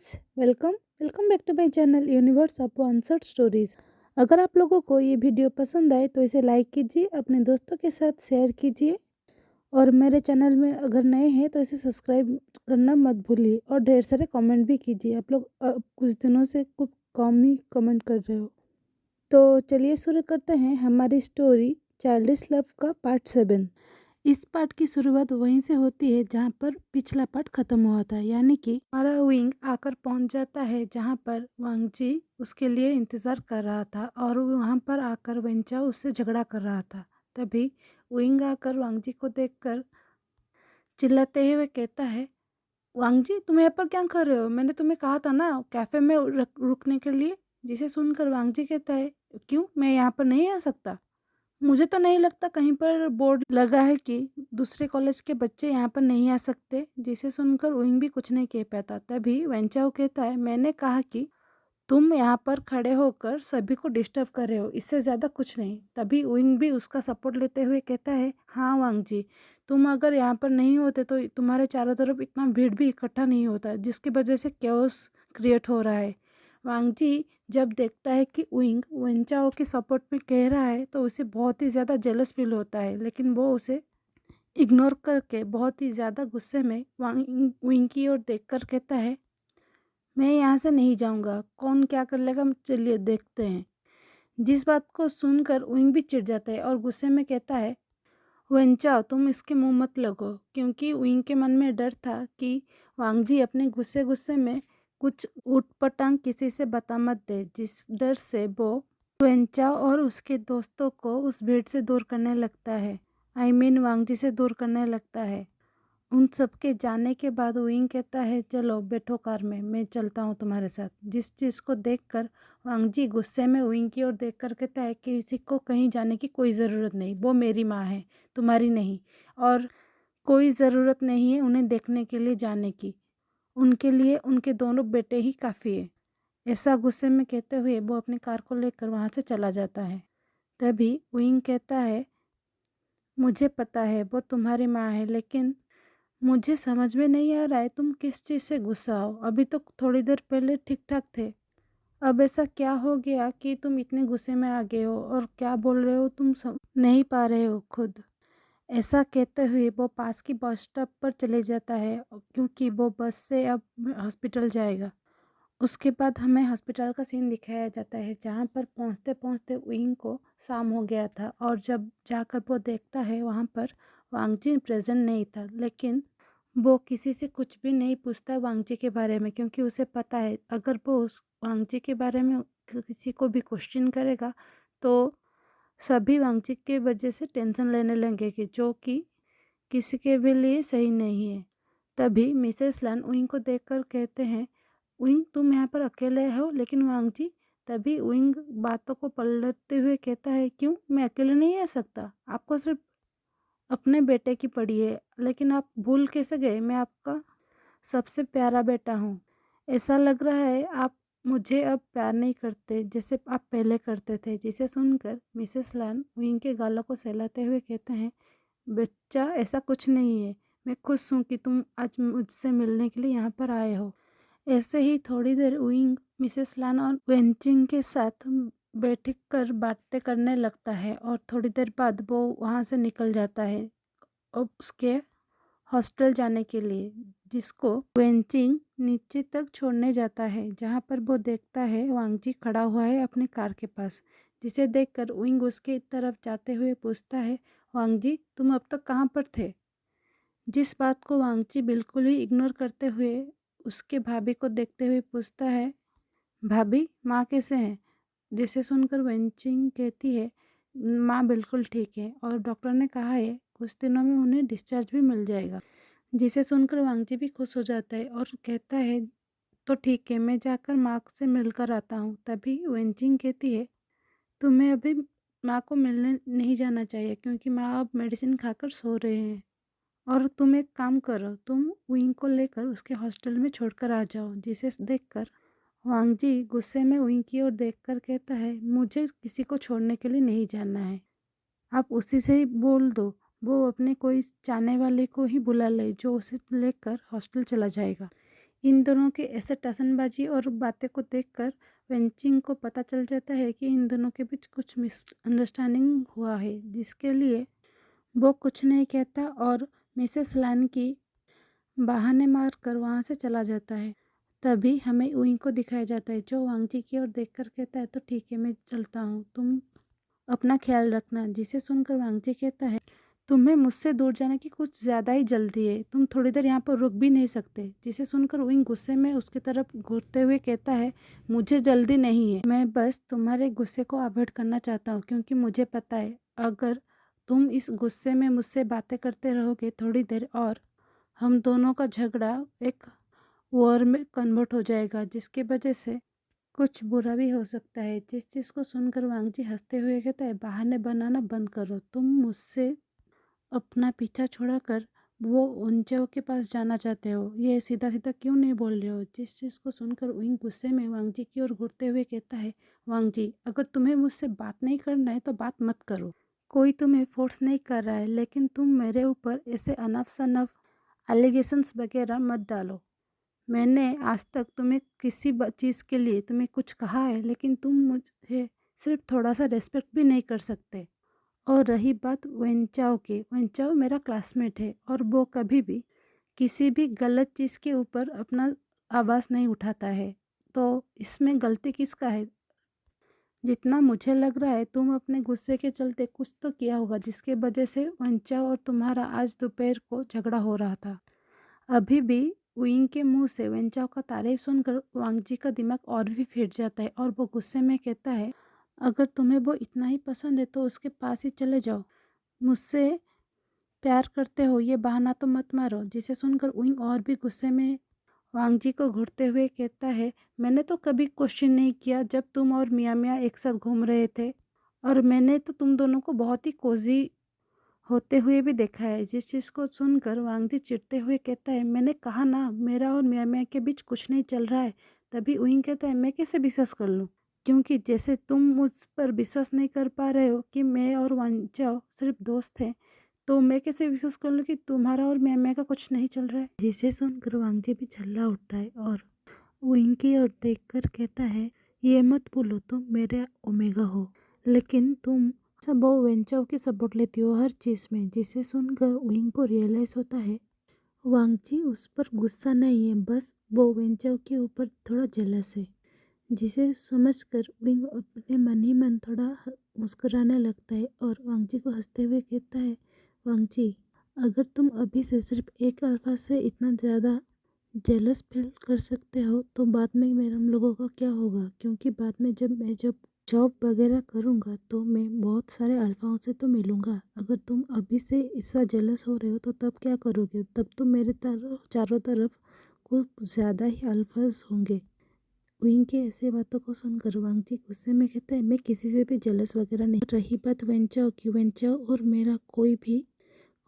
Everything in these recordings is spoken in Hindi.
Friends, welcome welcome back to my channel universe of unheard stories. अगर आप लोगों को ये वीडियो पसंद आए तो इसे लाइक कीजिए, अपने दोस्तों के साथ शेयर कीजिए और मेरे चैनल में अगर नए हैं तो इसे सब्सक्राइब करना मत भूलिए और ढेर सारे कमेंट भी कीजिए। आप लोग कुछ दिनों से कुछ कम ही कमेंट कर रहे हो। तो चलिए शुरू करते हैं हमारी स्टोरी चाइल्डिश लव का पार्ट 7। इस पार्ट की शुरुआत वहीं से होती है जहाँ पर पिछला पार्ट खत्म हुआ था, यानी कि हमारा विंग आकर पहुंच जाता है जहाँ पर वांगजी उसके लिए इंतजार कर रहा था और वहाँ पर आकर वेंचाओ उससे झगड़ा कर रहा था। तभी विंग आकर वांगजी को देखकर चिल्लाते हुए कहता है, वांगजी तुम यहाँ पर क्या कर रहे हो? मैंने तुम्हें कहा था ना कैफे में रुकने के लिए। जिसे सुनकर वांगजी कहता है, क्यों, मैं यहाँ पर नहीं आ सकता? मुझे तो नहीं लगता कहीं पर बोर्ड लगा है कि दूसरे कॉलेज के बच्चे यहाँ पर नहीं आ सकते। जिसे सुनकर उइंग भी कुछ नहीं कह पाता। तभी वेंचाओ कहता है, मैंने कहा कि तुम यहाँ पर खड़े होकर सभी को डिस्टर्ब कर रहे हो, इससे ज़्यादा कुछ नहीं। तभी उइंग भी उसका सपोर्ट लेते हुए कहता है, हाँ वांग जी, तुम अगर यहाँ पर नहीं होते तो तुम्हारे चारों तरफ इतना भीड़ भी इकट्ठा नहीं होता जिसकी वजह से कैओस क्रिएट हो रहा है। वांग जी जब देखता है कि उइंग वेंचाओ के सपोर्ट में कह रहा है तो उसे बहुत ही ज़्यादा जेलस फील होता है, लेकिन वो उसे इग्नोर करके बहुत ही ज़्यादा गुस्से में विंग की ओर देखकर कहता है, मैं यहाँ से नहीं जाऊँगा, कौन क्या कर लेगा चलिए देखते हैं। जिस बात को सुनकर विंग भी चिढ़ जाता है और गुस्से में कहता है, वेंचाओ तुम इसके मुंह मत लगो, क्योंकि विंग के मन में डर था कि वांगजी अपने गुस्से गुस्से में कुछ ऊटपटांग किसी से बता मत दे, जिस डर से वो वेंचाओ और उसके दोस्तों को उस भीड़ से दूर करने लगता है। वांगजी से दूर करने लगता है। उन सबके जाने के बाद विंग कहता है, चलो बैठो कार में, मैं चलता हूँ तुम्हारे साथ। जिस चीज़ को देखकर वांगजी गुस्से में विंग की ओर देखकर कहता है कि किसी को कहीं जाने की कोई ज़रूरत नहीं, वो मेरी माँ है, तुम्हारी नहीं, और कोई ज़रूरत नहीं है उन्हें देखने के लिए जाने की। उनके लिए उनके दोनों बेटे ही काफ़ी है। ऐसा गुस्से में कहते हुए वो अपनी कार को लेकर वहाँ से चला जाता है। तभी विंग कहता है, मुझे पता है वो तुम्हारी माँ है, लेकिन मुझे समझ में नहीं आ रहा है तुम किस चीज़ से गुस्सा हो। अभी तो थोड़ी देर पहले ठीक ठाक थे, अब ऐसा क्या हो गया कि तुम इतने गुस्से में आ गए हो और क्या बोल रहे हो तुम समझ नहीं पा रहे हो खुद। ऐसा कहते हुए वो पास की बस स्टॉप पर चले जाता है, क्योंकि वो बस से अब हॉस्पिटल जाएगा। उसके बाद हमें हॉस्पिटल का सीन दिखाया जाता है जहाँ पर पहुँचते पहुँचते विंग को शाम हो गया था और जब जाकर वो देखता है वहाँ पर वांगजी प्रेजेंट नहीं था। लेकिन वो किसी से कुछ भी नहीं पूछता वांगजी के बारे में, क्योंकि उसे पता है अगर वो उस वांगजी के बारे में किसी को भी क्वेश्चन करेगा तो सभी वांगजी के वजह से टेंशन लेने लगेंगे, जो कि किसी के भी लिए सही नहीं है। तभी मिसेस लन विंग को देखकर कहते हैं, विंग तुम यहाँ पर अकेले हो लेकिन वांगजी। तभी विंग बातों को पलटते हुए कहता है, क्यों, मैं अकेले नहीं आ सकता? आपको सिर्फ अपने बेटे की पड़ी है, लेकिन आप भूल कैसे गए मैं आपका सबसे प्यारा बेटा हूँ। ऐसा लग रहा है आप मुझे अब प्यार नहीं करते जैसे आप पहले करते थे। जिसे सुनकर मिसेस लन विंग के गालों को सहलाते हुए कहते हैं, बच्चा ऐसा कुछ नहीं है, मैं खुश हूँ कि तुम आज मुझसे मिलने के लिए यहाँ पर आए हो। ऐसे ही थोड़ी देर विंग मिसेस लन और वेंचिंग के साथ बैठ कर बातें करने लगता है और थोड़ी देर बाद वो वहाँ से निकल जाता है और उसके हॉस्टल जाने के लिए, जिसको वेंचिंग नीचे तक छोड़ने जाता है, जहाँ पर वो देखता है वांगजी खड़ा हुआ है अपनी कार के पास। जिसे देखकर विंग उसके तरफ जाते हुए पूछता है, वांगजी तुम अब तक कहाँ पर थे? जिस बात को वांगजी बिल्कुल ही इग्नोर करते हुए उसके भाभी को देखते हुए पूछता है, भाभी माँ कैसे हैं? जिसे सुनकर वेंचिंग कहती है, माँ बिल्कुल ठीक है और डॉक्टर ने कहा है कुछ दिनों में उन्हें डिस्चार्ज भी मिल जाएगा। जिसे सुनकर वांगजी भी खुश हो जाता है और कहता है, तो ठीक है, मैं जाकर माँ से मिलकर आता हूँ। तभी वेंचिंग कहती है, तुम्हें अभी माँ को मिलने नहीं जाना चाहिए, क्योंकि माँ अब मेडिसिन खाकर सो रहे हैं। और तुम एक काम करो, तुम विंग को लेकर उसके हॉस्टल में छोड़कर आ जाओ। जिसे देखकर वांगजी गुस्से में विंग की ओर देखकर कहता है, मुझे किसी को छोड़ने के लिए नहीं जाना है, आप उसी से ही बोल दो वो अपने कोई चाहने वाले को ही बुला ले जो उसे लेकर हॉस्टल चला जाएगा। इन दोनों के ऐसे टसनबाजी और बातें को देखकर वेंचिंग को पता चल जाता है कि इन दोनों के बीच कुछ मिसअंडरस्टैंडिंग हुआ है, जिसके लिए वो कुछ नहीं कहता और मिसेस लान की बहाने मारकर वहाँ से चला जाता है। तभी हमें उइंग को दिखाया जाता है, जो वांगजी की ओर देखकर कहता है, तो ठीक है, मैं चलता हूँ, तुम अपना ख्याल रखना। जिसे सुनकर वांगजी कहता है, तुम्हें मुझसे दूर जाने की कुछ ज़्यादा ही जल्दी है, तुम थोड़ी देर यहाँ पर रुक भी नहीं सकते। जिसे सुनकर उइंग गुस्से में उसकी तरफ घूरते हुए कहता है, मुझे जल्दी नहीं है, मैं बस तुम्हारे गुस्से को अवॉइड करना चाहता हूँ, क्योंकि मुझे पता है अगर तुम इस गुस्से में मुझसे बातें करते रहोगे थोड़ी देर और, हम दोनों का झगड़ा एक वॉर में कन्वर्ट हो जाएगा, जिसकी वजह से कुछ बुरा भी हो सकता है। जिस चीज़ को सुनकर वांगजी हंसते हुए कहता है, बहाने बनाना बंद करो, तुम मुझसे अपना पीछा छोड़ाकर वो उनचाओ के पास जाना चाहते हो, ये सीधा सीधा क्यों नहीं बोल रहे हो। जिस चीज़ को सुनकर उइंग गुस्से में वांगजी की ओर घूरते हुए कहता है, वांगजी, अगर तुम्हें मुझसे बात नहीं करना है तो बात मत करो, कोई तुम्हें फोर्स नहीं कर रहा है, लेकिन तुम मेरे ऊपर ऐसे अनफ सनफ एलिगेशंस वगैरह मत डालो। मैंने आज तक तुम्हें किसी चीज़ के लिए तुम्हें कुछ कहा है, लेकिन तुम मुझे सिर्फ थोड़ा सा रेस्पेक्ट भी नहीं कर सकते। और रही बात वेंचाओ की, वेंचाओ मेरा क्लासमेट है और वो कभी भी किसी भी गलत चीज़ के ऊपर अपना आवाज़ नहीं उठाता है, तो इसमें गलती किसका है। जितना मुझे लग रहा है तुम अपने गुस्से के चलते कुछ तो किया होगा, जिसके वजह से वेंचाओ और तुम्हारा आज दोपहर को झगड़ा हो रहा था। अभी भी उइंग के मुंह से वेंचाओ का तारीफ सुनकर वांगजी का दिमाग और भी फिर जाता है और वो गुस्से में कहता है, अगर तुम्हें वो इतना ही पसंद है तो उसके पास ही चले जाओ, मुझसे प्यार करते हो ये बहाना तो मत मारो। जिसे सुनकर उइंग और भी गुस्से में वांगजी को घूरते हुए कहता है, मैंने तो कभी क्वेश्चन नहीं किया जब तुम और मियाँ मियाँ एक साथ घूम रहे थे, और मैंने तो तुम दोनों को बहुत ही कोजी होते हुए भी देखा है। जिस चीज़ को सुनकर वांगजी चिढ़ते हुए कहता है, मैंने कहा ना मेरा और मियाँ मियाँ के बीच कुछ नहीं चल रहा है। तभी उइंग कहता है, मैं कैसे विश्वास कर लूँ, क्योंकि जैसे तुम मुझ पर विश्वास नहीं कर पा रहे हो कि मैं और वांचाओ सिर्फ दोस्त हैं, तो मैं कैसे विश्वास कर लूँ कि तुम्हारा और मियाँ मियाँ का कुछ नहीं चल रहा है। जिसे सुनकर वांगजी भी झल्ला उठता है और उइंग की ओर देखकर कहता है, ये मत भूलो तुम मेरे ओमेगा हो, लेकिन तुम सब वो वेंचाओ की सपोर्ट लेती हो हर चीज़ में। जिसे सुनकर उइंग को रियलाइज़ होता है वांगजी उस पर गुस्सा नहीं है, बस वो वेंचाओ के ऊपर थोड़ा जेलस है। जिसे समझकर विंग अपने मन ही मन थोड़ा मुस्कुराने लगता है और वांगजी को हंसते हुए कहता है, वांगजी, अगर तुम अभी से सिर्फ एक अल्फा से इतना ज़्यादा जेलस फील कर सकते हो तो बाद में मेरे हम लोगों का क्या होगा, क्योंकि बाद में जब जॉब वगैरह करूँगा तो मैं बहुत सारे अल्फाओं से तो मिलूँगा। अगर तुम अभी से इसका जेलस हो रहे हो तो तब क्या करोगे, तब तो मेरे चारों तरफ कुछ ज़्यादा ही अल्फाज होंगे। विंग के ऐसे बातों को सुनकर वांगजी गुस्से में कहता है, मैं किसी से भी जेलस वगैरह नहीं। रही बात वेंचाओ की, वेंचाओ और मेरा कोई भी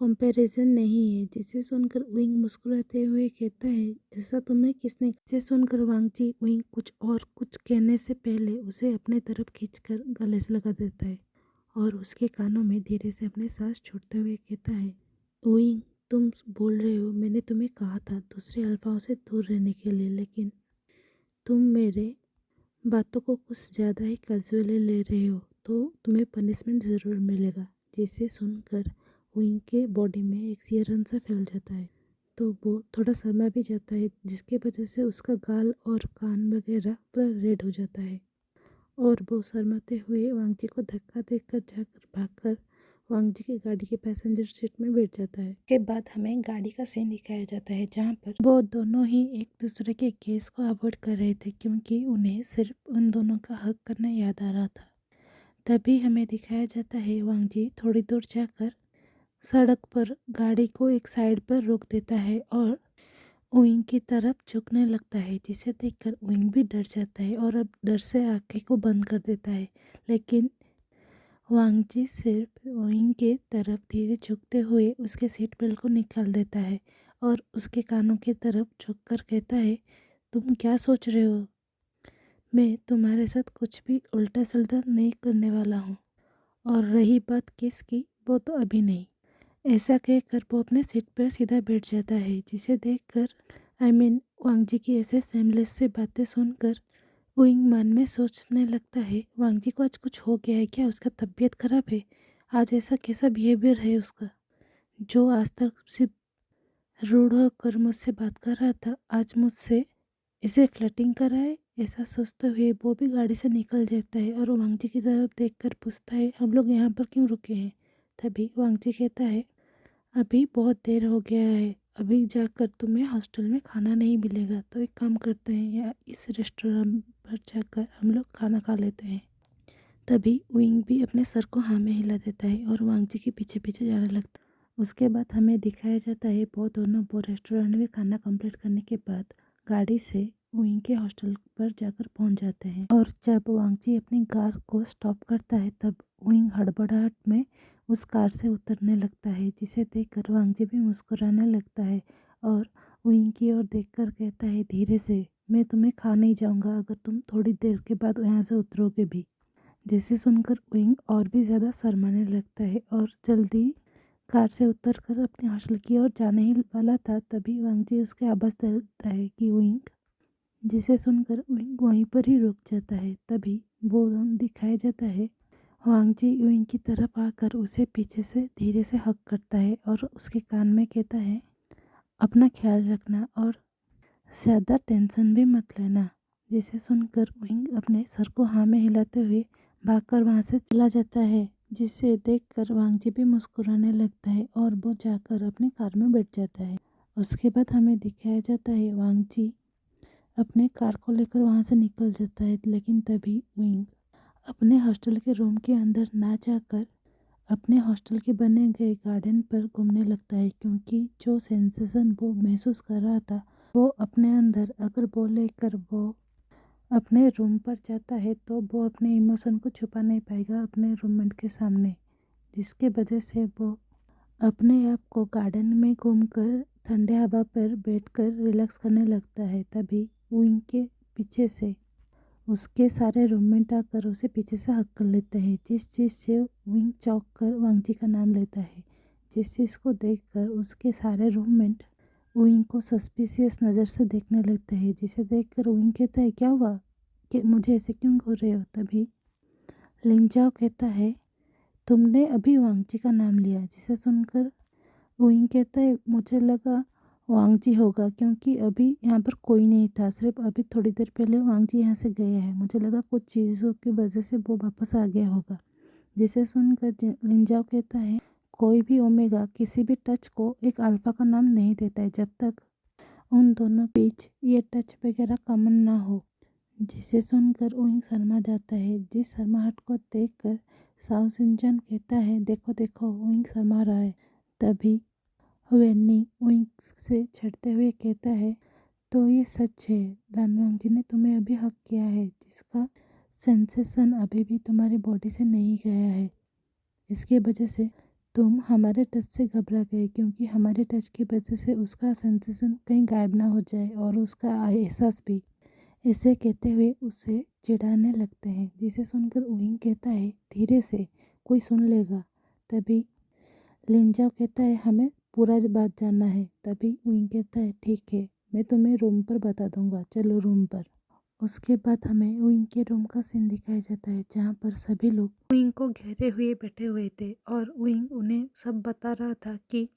कंपैरिजन नहीं है। जिसे सुनकर विंग मुस्कुराते हुए कहता है, ऐसा तुम्हें किसने। जिसे सुनकर वांगजी विंग कुछ कहने से पहले उसे अपने तरफ खींचकर गले से लगा देता है और उसके कानों में धीरे से अपने सांस छोड़ते हुए कहता है, विंग, तुम बोल रहे हो मैंने तुम्हें कहा था दूसरे अल्फाओं से दूर रहने के लिए, लेकिन तुम मेरे बातों को कुछ ज़्यादा ही कैजुअली ले रहे हो, तो तुम्हें पनिशमेंट ज़रूर मिलेगा। जिसे सुनकर विंग के बॉडी में एक सिहरन सा फैल जाता है, तो वो थोड़ा शर्मा भी जाता है, जिसके वजह से उसका गाल और कान वगैरह पूरा रेड हो जाता है और वो शर्माते हुए वांगजी को धक्का देकर जाकर भागकर वांगजी की गाड़ी के पैसेंजर सीट में बैठ जाता है। के बाद हमें गाड़ी का सीन दिखाया जाता है, जहाँ पर वो दोनों ही एक दूसरे के केस को अवॉइड कर रहे थे, क्योंकि उन्हें सिर्फ उन दोनों का हक करना याद आ रहा था। तभी हमें दिखाया जाता है वांगजी थोड़ी दूर जाकर सड़क पर गाड़ी को एक साइड पर रोक देता है और विंग की तरफ झुकने लगता है, जिसे देखकर विंग भी डर जाता है और अब डर से आंखें को बंद कर देता है। लेकिन वांगजी सिर्फ विंग के तरफ धीरे झुकते हुए उसके सीट बेल्ट को निकाल देता है और उसके कानों की तरफ झुककर कहता है, तुम क्या सोच रहे हो, मैं तुम्हारे साथ कुछ भी उल्टा सुल्टा नहीं करने वाला हूँ, और रही बात केस की, वो तो अभी नहीं। ऐसा कहकर वो अपने सीट पर सीधा बैठ जाता है, जिसे देखकर वांग जी की ऐसे सेमलेस से बातें सुनकर उइंग मन में सोचने लगता है, वांग जी को आज कुछ हो गया है क्या? उसका तबीयत खराब है? आज ऐसा कैसा बिहेवियर है उसका, जो आज तक सिर्फ रूड होकर मुझसे बात कर रहा था, आज मुझसे इसे फ्लर्टिंग कर रहा है। ऐसा सोचते हुए वो भी गाड़ी से निकल जाता है और वांग जी की तरफ देखकर पूछता है, हम लोग यहाँ पर क्यों रुके हैं? तभी वांग जी कहता है, अभी बहुत देर हो गया है, अभी जाकर तुम्हें हॉस्टल में खाना नहीं मिलेगा, तो एक काम करते हैं, या इस रेस्टोरेंट पर जाकर हम लोग खाना खा लेते हैं। तभी विंग भी अपने सर को हाँ में हिला देता है और वांग जी के पीछे पीछे जाने लगता है। उसके बाद हमें दिखाया जाता है वो दोनों वो रेस्टोरेंट में खाना कंप्लीट करने के बाद गाड़ी से विंग के हॉस्टल पर जाकर पहुंच जाते हैं। और जब वांग जी अपनी कार को स्टॉप करता है तब विंग हड़बड़ाहट में उस कार से उतरने लगता है, जिसे देखकर वांग जी भी मुस्कुराने लगता है और विंग की ओर देखकर कहता है, धीरे से, मैं तुम्हें खा नहीं जाऊंगा अगर तुम थोड़ी देर के बाद यहाँ से उतरोगे भी। जैसे सुनकर विंग और भी ज़्यादा शर्माने लगता है और जल्दी कार से उतरकर अपने हॉस्टल की ओर जाने ही वाला था, तभी वांग जी उसके आवाज़ देता है कि विंग, जिसे सुनकर विंग वहीं पर ही रुक जाता है। तभी वो दिखाया जाता है, वांग जी विंग की तरफ आकर उसे पीछे से धीरे से हक करता है और उसके कान में कहता है, अपना ख्याल रखना और ज़्यादा टेंशन भी मत लेना। जिसे सुनकर विंग अपने सर को हाँ में हिलाते हुए भागकर वहाँ से चला जाता है, जिसे देखकर वांग जी भी मुस्कुराने लगता है और वो जाकर अपनी कार में बैठ जाता है। उसके बाद हमें दिखाया जाता है वांग जी अपने कार को लेकर वहाँ से निकल जाता है, लेकिन तभी विंग अपने हॉस्टल के रूम के अंदर ना जाकर अपने हॉस्टल के बने गए गार्डन पर घूमने लगता है, क्योंकि जो सेंसेशन वो महसूस कर रहा था वो अपने अंदर अगर वो लेकर वो अपने रूम पर जाता है तो वो अपने इमोशन को छुपा नहीं पाएगा अपने रूममेट के सामने, जिसके वजह से वो अपने आप को गार्डन में घूमकर ठंडे हवा पर बैठकर रिलैक्स करने लगता है। तभी विंग के पीछे से उसके सारे रूममेट आकर उसे पीछे से हक कर लेते हैं, जिस चीज़ से विंग चौंक कर वांग जी का नाम लेता है। जिस चीज़ को देखकर उसके सारे रूममेट विंग को सस्पिशियस नज़र से देखने लगते हैं, जिसे देखकर विंग कहता है, क्या हुआ कि मुझे ऐसे क्यों घूर रहे हो? तभी लिंजाओ कहता है, तुमने अभी वांग जी का नाम लिया। जिसे सुनकर विंग कहता है, मुझे लगा वांग जी होगा, क्योंकि अभी यहाँ पर कोई नहीं था, सिर्फ अभी थोड़ी देर पहले वांग जी यहाँ से गए हैं, मुझे लगा कुछ चीज़ों की वजह से वो वापस आ गया होगा। जिसे सुनकर लिंजाओ कहता है, कोई भी ओमेगा किसी भी टच को एक अल्फा का नाम नहीं देता है जब तक उन दोनों के बीच ये टच वगैरह कॉमन ना हो। जिसे सुनकर विंग शर्मा जाता है। जिस शर्माहट को देखकर साओ सिंचन कहता है, देखो देखो विंग शर्मा रहा है। तभी वेन्नी विंग से छेड़ते हुए कहता है, तो ये सच है, लानवांग जी ने तुम्हें अभी हक किया है, जिसका सेंसेशन अभी भी तुम्हारी बॉडी से नहीं गया है। इसके वजह से तुम हमारे टच से घबरा गए, क्योंकि हमारे टच की वजह से उसका सेंसेशन कहीं गायब ना हो जाए और उसका एहसास भी। ऐसे कहते हुए उसे चिढ़ाने लगते हैं, जिसे सुनकर विंग कहता है, धीरे से, कोई सुन लेगा। तभी लिंजाओ कहता है, हमें पूरा बात जानना है। तभी विंग कहता है, ठीक है, मैं तुम्हें रूम पर बता दूंगा, चलो रूम पर। उसके बाद हमें विंग के रूम का सीन दिखाया जाता है, जहाँ पर सभी लोग विंग को घेरे हुए बैठे हुए थे और विंग उन्हें सब बता रहा था कि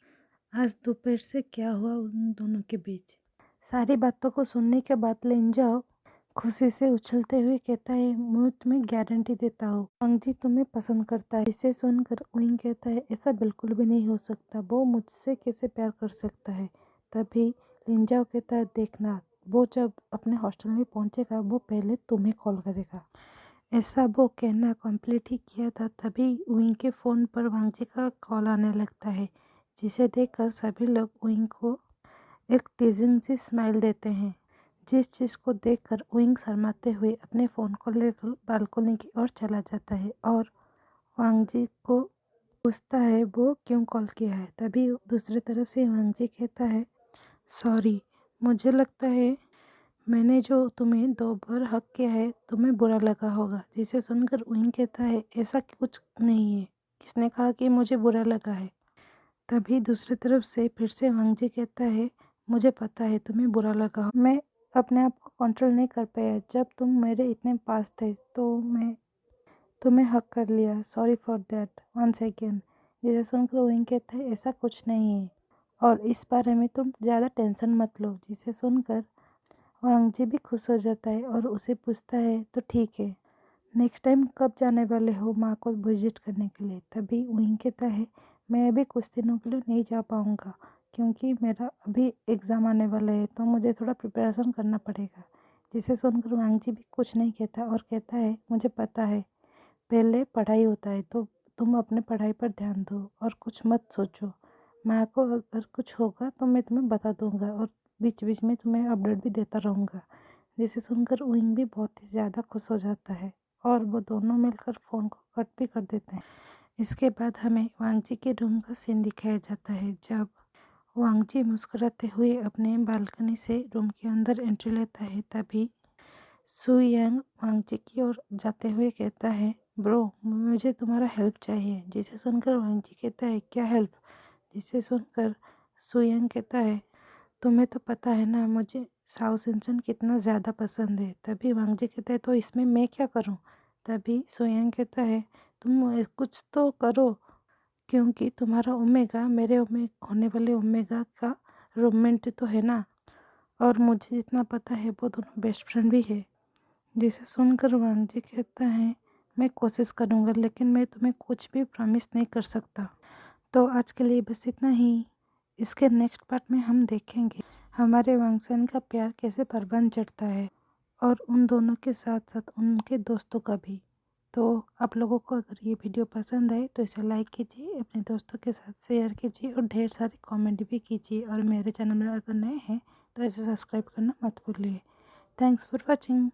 आज दोपहर से क्या हुआ उन दोनों के बीच। सारी बातों को सुनने के बाद लिंजाओ खुशी से उछलते हुए कहता है, मैं तुम्हें गारंटी देता हूँ वांग जी तुम्हें पसंद करता है। इसे सुनकर विंग कहता है, ऐसा बिल्कुल भी नहीं हो सकता, वो मुझसे कैसे प्यार कर सकता है। तभी लिंजाओ कहता है, देखना, वो जब अपने हॉस्टल में पहुंचेगा वो पहले तुम्हें कॉल करेगा। ऐसा वो कहना कंप्लीट ही किया था, तभी विंग के फ़ोन पर वांग जी का कॉल आने लगता है, जिसे देखकर सभी लोग विंग को एक टीजिंग सी स्माइल देते हैं। जिस चीज़ को देखकर विंग शर्माते हुए अपने फ़ोन को लेकर बालकनी की ओर चला जाता है और वांग जी को पूछता है वो क्यों कॉल किया है। तभी दूसरी तरफ से वांग जी कहता है, सॉरी, मुझे लगता है मैंने जो तुम्हें 2 बार हक किया है तुम्हें बुरा लगा होगा। जिसे सुनकर विंग कहता है, ऐसा कुछ नहीं है, किसने कहा कि मुझे बुरा लगा है। तभी दूसरी तरफ से फिर से वांग जी कहता है, मुझे पता है तुम्हें बुरा लगा, मैं अपने आप को कंट्रोल नहीं कर पाया। जब तुम मेरे इतने पास थे तो मैं तुम्हें हक कर लिया। Sorry for that once again. जिसे सुनकर विंग कहता है ऐसा कुछ नहीं है और इस बारे में तुम ज़्यादा टेंशन मत लो। जिसे सुनकर वांगजी भी खुश हो जाता है और उसे पूछता है तो ठीक है, नेक्स्ट टाइम कब जाने वाले हो माँ को विजिट करने के लिए। तभी विंग कहता है मैं अभी कुछ दिनों के लिए नहीं जा पाऊँगा क्योंकि मेरा अभी एग्ज़ाम आने वाला है, तो मुझे थोड़ा प्रिपरेशन करना पड़ेगा। जिसे सुनकर वांगजी भी कुछ नहीं कहता और कहता है मुझे पता है पहले पढ़ाई होता है, तो तुम अपने पढ़ाई पर ध्यान दो और कुछ मत सोचो। माँ को अगर कुछ होगा तो मैं तुम्हें बता दूंगा और बीच बीच में तुम्हें अपडेट भी देता रहूँगा। जिसे सुनकर विंग भी बहुत ही ज़्यादा खुश हो जाता है और वो दोनों मिलकर फ़ोन को कट भी कर देते हैं। इसके बाद हमें वांगजी के रूम का सीन दिखाया जाता है। जब वांगजी मुस्कुराते हुए अपने बालकनी से रूम के अंदर एंट्री लेता है, तभी सू यांग वांगजी की ओर जाते हुए कहता है ब्रो मुझे तुम्हारा हेल्प चाहिए। जिसे सुनकर वांगजी कहता है क्या हेल्प। जिसे सुनकर सू यांग कहता है तुम्हें तो पता है ना मुझे साओ सिंचन कितना ज़्यादा पसंद है। तभी वांगजी कहता है तो इसमें मैं क्या करूं। तभी सू यांग कहता है तुम कुछ तो करो क्योंकि तुम्हारा ओमेगा मेरे होने वाले ओमेगा का रूममेट तो है ना, और मुझे जितना पता है वो दोनों बेस्ट फ्रेंड भी है। जिसे सुनकर वांगजी कहता है मैं कोशिश करूँगा लेकिन मैं तुम्हें कुछ भी प्रॉमिस नहीं कर सकता। तो आज के लिए बस इतना ही। इसके नेक्स्ट पार्ट में हम देखेंगे हमारे वांगसन का प्यार कैसे परवान चढ़ता है और उन दोनों के साथ साथ उनके दोस्तों का भी। तो आप लोगों को अगर ये वीडियो पसंद आए तो इसे लाइक कीजिए, अपने दोस्तों के साथ शेयर कीजिए और ढेर सारे कमेंट भी कीजिए। और मेरे चैनल में अगर नए हैं तो इसे सब्सक्राइब करना मत भूलिए। Thanks for watching.